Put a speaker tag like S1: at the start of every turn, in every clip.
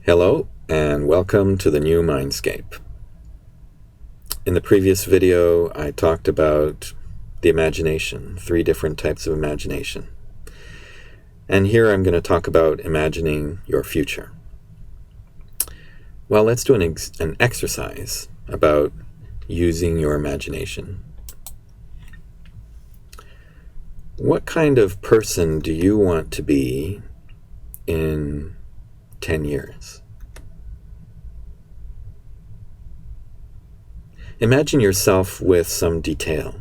S1: Hello and welcome to the new Mindscape. In the previous video, I talked about the imagination, 3 different types of imagination. And here I'm going to talk about imagining your future. Well, let's do an exercise about using your imagination. What kind of person do you want to be in 10 years? Imagine yourself with some detail.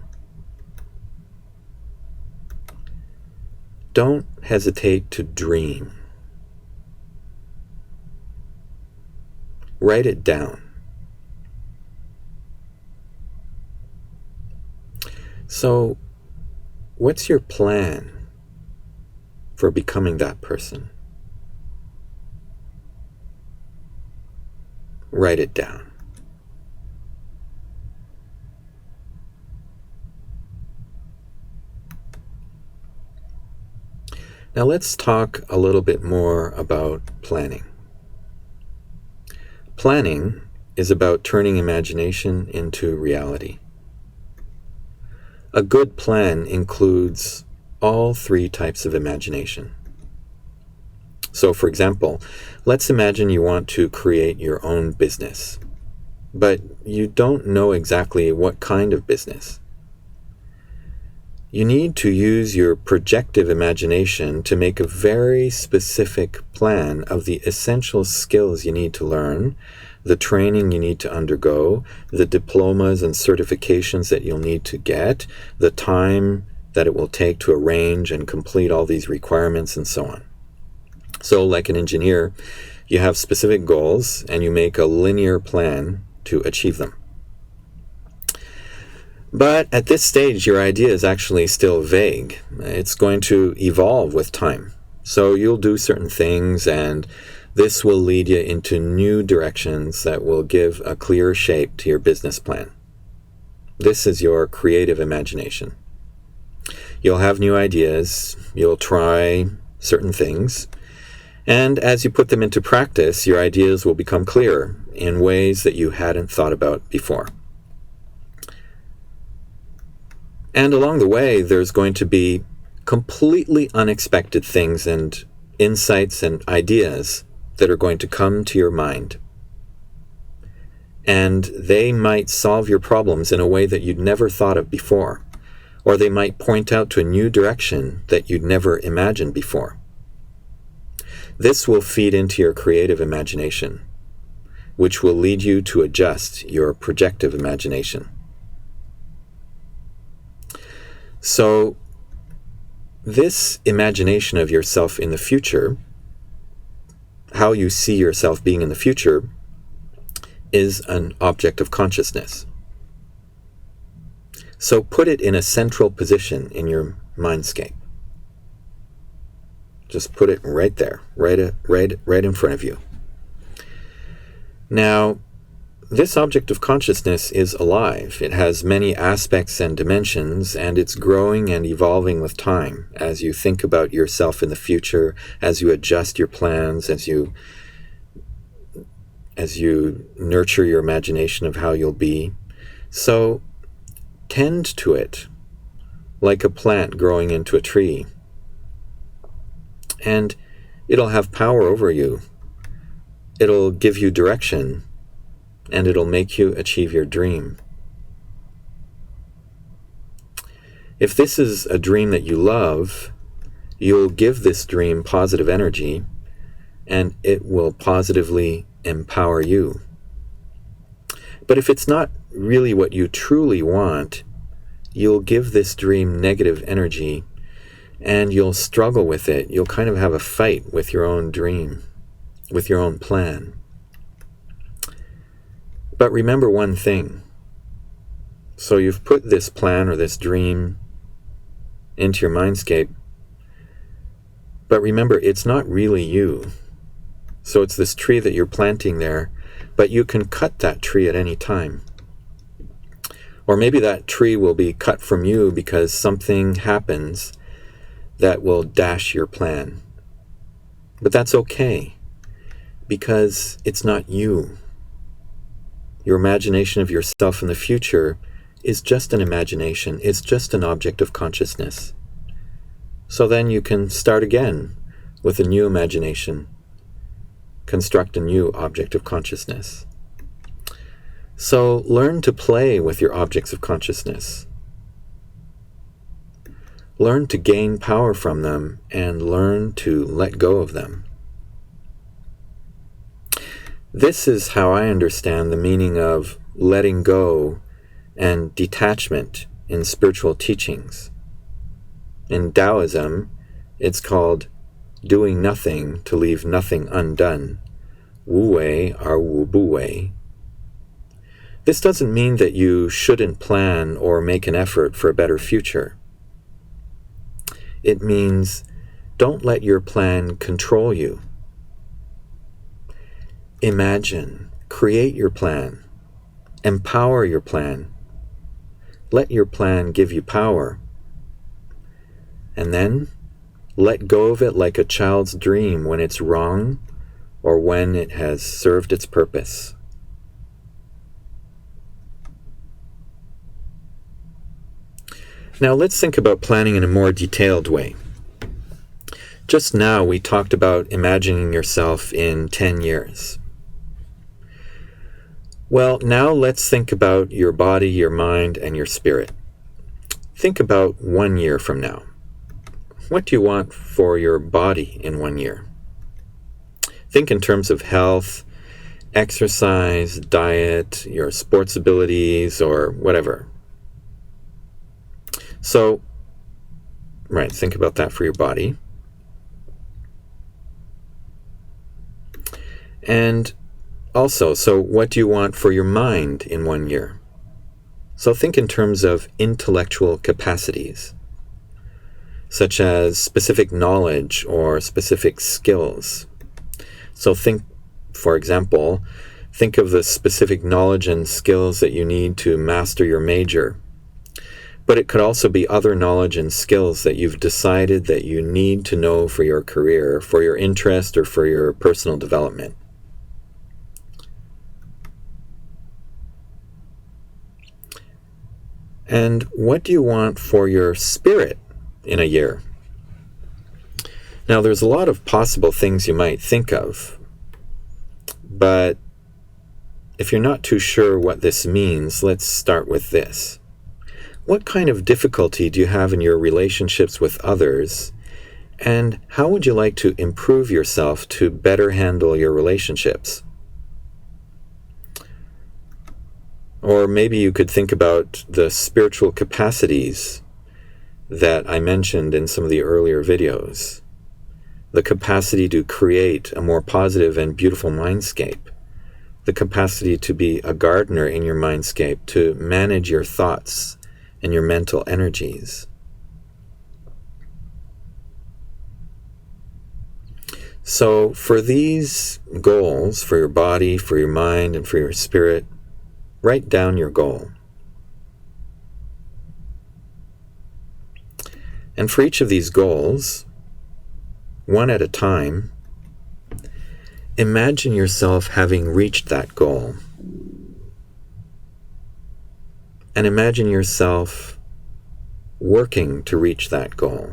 S1: Don't hesitate to dream. Write it down. So, what's your plan for becoming that person? Write it down. Now let's talk a little bit more about planning. Planning is about turning imagination into reality. A good plan includes all 3 types of imagination. So, for example, let's imagine you want to create your own business, but you don't know exactly what kind of business. You need to use your projective imagination to make a very specific plan of the essential skills you need to learn, the training you need to undergo, the diplomas and certifications that you'll need to get, the time that it will take to arrange and complete all these requirements, and so on. So, like an engineer, you have specific goals and you make a linear plan to achieve them. But at this stage, your idea is actually still vague. It's going to evolve with time. So you'll do certain things, and this will lead you into new directions that will give a clear shape to your business plan. This is your creative imagination. You'll have new ideas, you'll try certain things, and as you put them into practice, your ideas will become clearer in ways that you hadn't thought about before. And along the way, there's going to be completely unexpected things and insights and ideas that are going to come to your mind. And they might solve your problems in a way that you'd never thought of before, or they might point out to a new direction that you'd never imagined before. This will feed into your creative imagination, which will lead you to adjust your projective imagination. So, this imagination of yourself in the future, how you see yourself being in the future, is an object of consciousness. So put it in a central position in your mindscape. Just put it right there, right in front of you. Now, this object of consciousness is alive. It has many aspects and dimensions, and it's growing and evolving with time as you think about yourself in the future, as you adjust your plans, as you nurture your imagination of how you'll be. So tend to it like a plant growing into a tree, and it'll have power over you. It'll give you direction, and it'll make you achieve your dream. If this is a dream that you love, you'll give this dream positive energy, and it will positively empower you. But if it's not really what you truly want, you'll give this dream negative energy, and you'll struggle with it. You'll kind of have a fight with your own dream, with your own plan. But remember one thing. So you've put this plan or this dream into your mindscape, but remember, it's not really you. So it's this tree that you're planting there, but you can cut that tree at any time. Or maybe that tree will be cut from you because something happens that will dash your plan. But that's okay, because it's not you. Your imagination of yourself in the future is just an imagination. It's just an object of consciousness. So then you can start again with a new imagination, construct a new object of consciousness. So learn to play with your objects of consciousness. Learn to gain power from them and learn to let go of them. This is how I understand the meaning of letting go and detachment in spiritual teachings. In Taoism, it's called doing nothing to leave nothing undone. Wu wei or wu bu wei. This doesn't mean that you shouldn't plan or make an effort for a better future. It means don't let your plan control you. Imagine, create your plan, empower your plan. Let your plan give you power. And then let go of it like a child's dream when it's wrong or when it has served its purpose. Now let's think about planning in a more detailed way. Just now we talked about imagining yourself in 10 years. Well, now let's think about your body, your mind, and your spirit. Think about 1 year from now. What do you want for your body in 1 year? Think in terms of health, exercise, diet, your sports abilities, or whatever. So, think about that for your body. And also, so what do you want for your mind in 1 year? So think in terms of intellectual capacities, such as specific knowledge or specific skills. So think, for example, think of the specific knowledge and skills that you need to master your major. But it could also be other knowledge and skills that you've decided that you need to know for your career, for your interest, or for your personal development. And what do you want for your spirit in a year? Now, there's a lot of possible things you might think of, but if you're not too sure what this means, let's start with this. What kind of difficulty do you have in your relationships with others, and how would you like to improve yourself to better handle your relationships? Or maybe you could think about the spiritual capacities that I mentioned in some of the earlier videos. The capacity to create a more positive and beautiful mindscape. The capacity to be a gardener in your mindscape, to manage your thoughts and your mental energies. So for these goals, for your body, for your mind, and for your spirit, write down your goal. And for each of these goals, one at a time, imagine yourself having reached that goal. And imagine yourself working to reach that goal.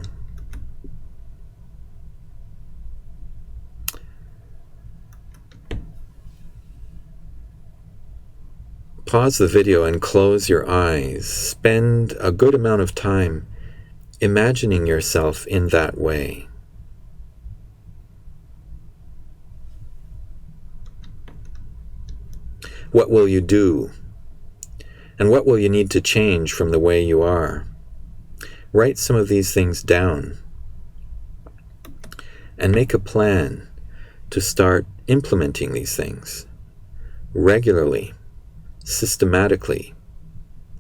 S1: Pause the video and close your eyes. Spend a good amount of time imagining yourself in that way. What will you do? And what will you need to change from the way you are? Write some of these things down and make a plan to start implementing these things regularly, systematically,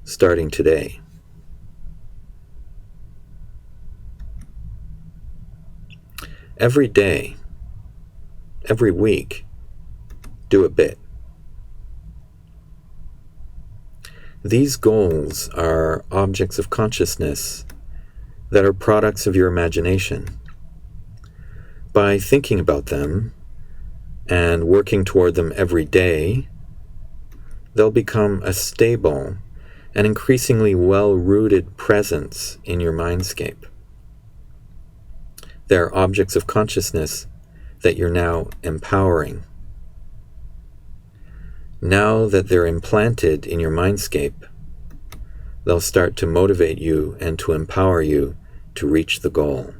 S1: starting today. Every day, every week, do a bit. These goals are objects of consciousness that are products of your imagination. By thinking about them and working toward them every day, they'll become a stable and increasingly well-rooted presence in your mindscape. They're objects of consciousness that you're now empowering. Now that they're implanted in your mindscape, they'll start to motivate you and to empower you to reach the goal.